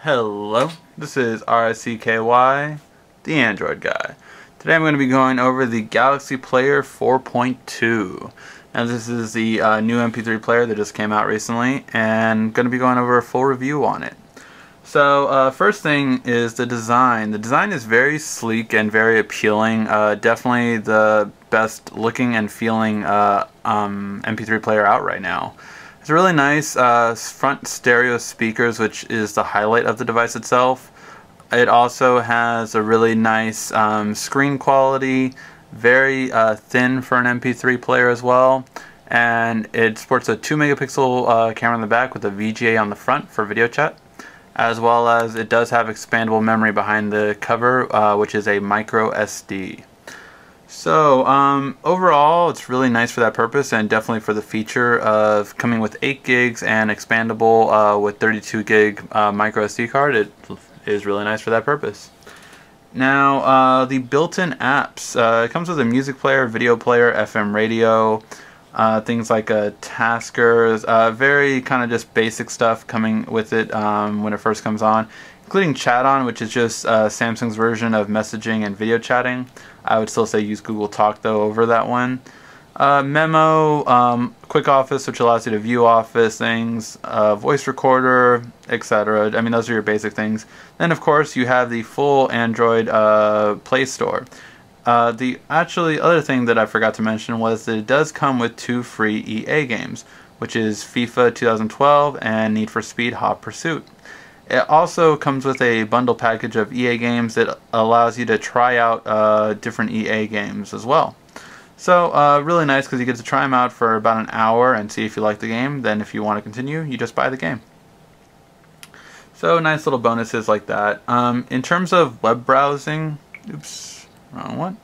Hello, this is RICKY, the Android guy. Today I'm going to be going over the Galaxy Player 4.2. Now this is the new MP3 player that just came out recently, and going to be going over a full review on it. So first thing is the design. The design is very sleek and very appealing. Definitely the best looking and feeling MP3 player out right now. It's really nice front stereo speakers, which is the highlight of the device itself. It also has a really nice screen quality, very thin for an MP3 player as well. And it sports a 2 megapixel camera in the back with a VGA on the front for video chat, as well as it does have expandable memory behind the cover, which is a micro SD. So overall, it's really nice for that purpose, and definitely for the feature of coming with 8 gigs and expandable with 32 gig micro SD card. It is really nice for that purpose. Now the built-in apps, it comes with a music player, video player, FM radio, things like taskers, very kind of just basic stuff coming with it when it first comes on, including Chat On, which is just Samsung's version of messaging and video chatting. I would still say use Google Talk though over that one. Memo, Quick Office, which allows you to view Office things, voice recorder, etc. I mean, those are your basic things. Then of course you have the full Android Play Store. The other thing that I forgot to mention was that it does come with 2 free EA games, which is FIFA 2012 and Need for Speed Hot Pursuit. It also comes with a bundle package of EA games that allows you to try out different EA games as well. So really nice, because you get to try them out for about an hour and see if you like the game. Then if you want to continue, you just buy the game. So nice little bonuses like that. In terms of web browsing, oops, wrong one.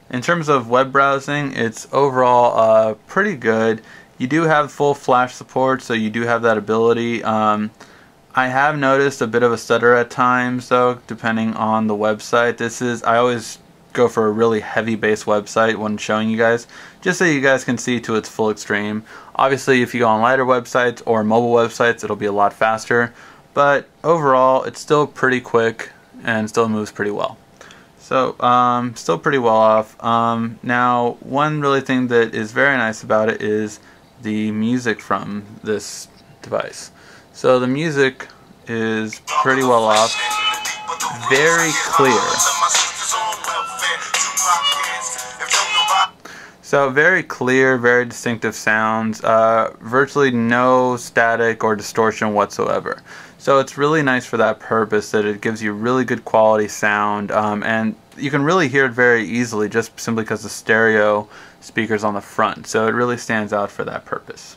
In terms of web browsing, it's overall pretty good. You do have full flash support, so you do have that ability. I have noticed a bit of a stutter at times though, depending on the website. I always go for a really heavy base website when showing you guys, just so you guys can see to its full extreme. Obviously if you go on lighter websites or mobile websites, it'll be a lot faster, but overall it's still pretty quick and still moves pretty well. So still pretty well off. Now one really thing that is very nice about it is the music from this device. So the music is pretty well off, very clear. So very clear, very distinctive sounds, virtually no static or distortion whatsoever. So it's really nice for that purpose, that it gives you really good quality sound, and you can really hear it very easily just simply because the stereo speakers on the front. So it really stands out for that purpose.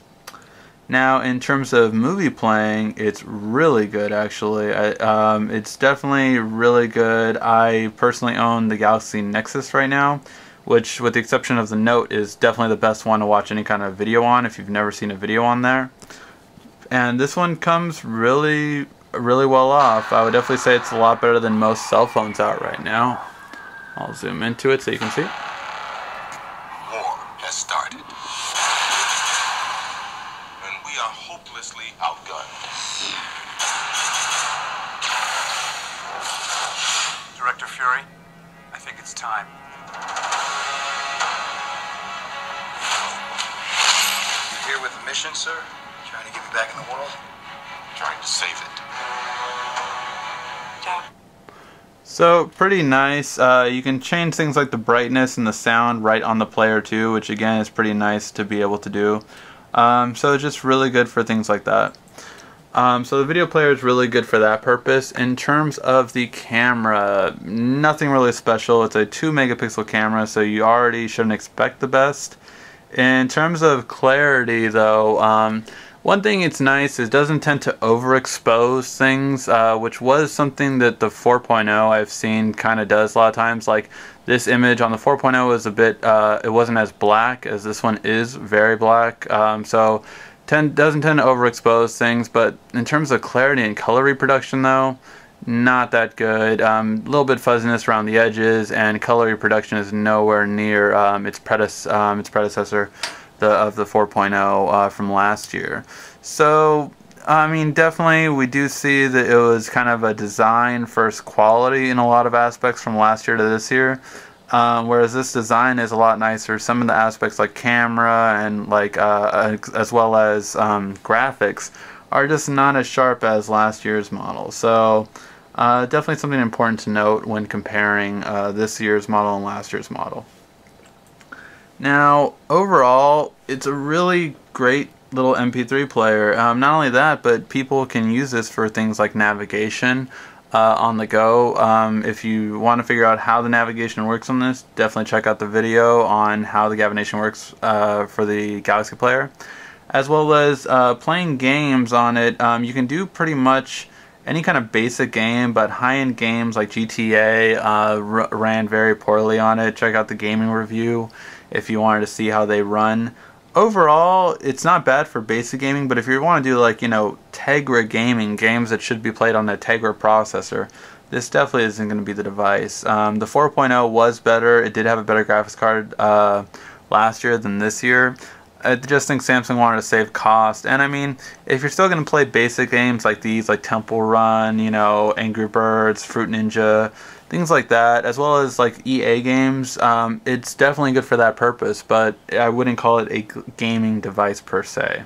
Now in terms of movie playing, it's really good actually. It's definitely really good. I personally own the Galaxy Nexus right now, which with the exception of the Note is definitely the best one to watch any kind of video on if you've never seen a video on there. And this one comes really well off. I would definitely say it's a lot better than most cell phones out right now. I'll zoom into it so you can see. War has started. We are hopelessly outgunned. Director Fury, I think it's time. You here with a mission, sir? Trying to get me back in the world? Trying to save it. Yeah. So pretty nice. You can change things like the brightness and the sound right on the player too, which again is pretty nice to be able to do. So it's just really good for things like that. So the video player is really good for that purpose. In terms of the camera, nothing really special. It's a 2 megapixel camera, so you already shouldn't expect the best. In terms of clarity though, one thing it's nice is it doesn't tend to overexpose things, which was something that the 4.0 I've seen kind of does a lot of times. Like this image on the 4.0 was a bit, it wasn't as black as this one is, very black. So doesn't tend to overexpose things, but in terms of clarity and color reproduction though, not that good. A little bit fuzziness around the edges, and color reproduction is nowhere near its predecessor of the 4.0 from last year. So I mean, definitely we do see that it was kind of a design first quality in a lot of aspects from last year to this year. Whereas this design is a lot nicer. Some of the aspects like camera and like as well as graphics are just not as sharp as last year's model. So definitely something important to note when comparing this year's model and last year's model. Now, overall, it's a really great little MP3 player. Not only that, but people can use this for things like navigation on the go. If you want to figure out how the navigation works on this, definitely check out the video on how the navigation works for the Galaxy player. As well as playing games on it, you can do pretty much any kind of basic game, but high-end games like GTA ran very poorly on it. Check out the gaming review if you wanted to see how they run. Overall, it's not bad for basic gaming, but if you want to do like, you know, Tegra gaming, games that should be played on a Tegra processor, this definitely isn't going to be the device. The 4.0 was better. It did have a better graphics card last year than this year. I just think Samsung wanted to save cost, and I mean, if you're still going to play basic games like these, like Temple Run, you know, Angry Birds, Fruit Ninja, things like that, as well as like EA games, it's definitely good for that purpose, but I wouldn't call it a gaming device per se.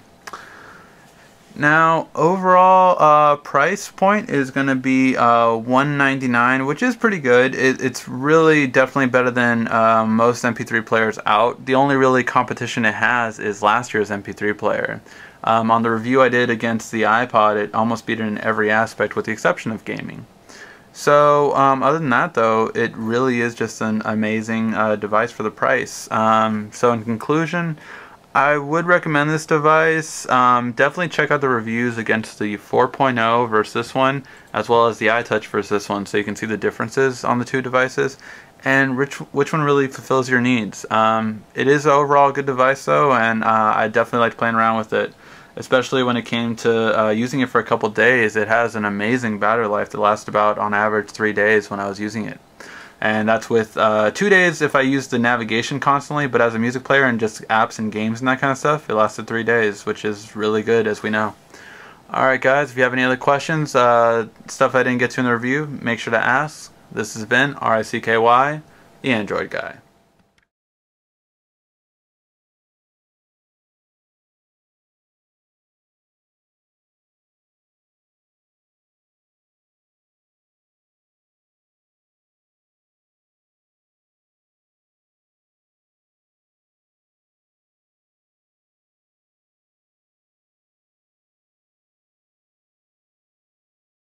Now, overall price point is going to be $199, which is pretty good. It's really definitely better than most MP3 players out. The only really competition it has is last year's MP3 player. On the review I did against the iPod, it almost beat it in every aspect with the exception of gaming. So, other than that though, it really is just an amazing device for the price. So in conclusion, I would recommend this device. Definitely check out the reviews against the 4.0 versus this one, as well as the iTouch versus this one, so you can see the differences on the two devices and which one really fulfills your needs. It is an overall good device though, and I definitely liked playing around with it, especially when it came to using it for a couple days. It has an amazing battery life that lasts about on average 3 days when I was using it. And that's with 2 days if I use the navigation constantly, but as a music player and just apps and games and that kind of stuff, it lasted 3 days, which is really good, as we know. Alright guys, if you have any other questions, stuff I didn't get to in the review, make sure to ask. This has been RICKY, the Android Guy.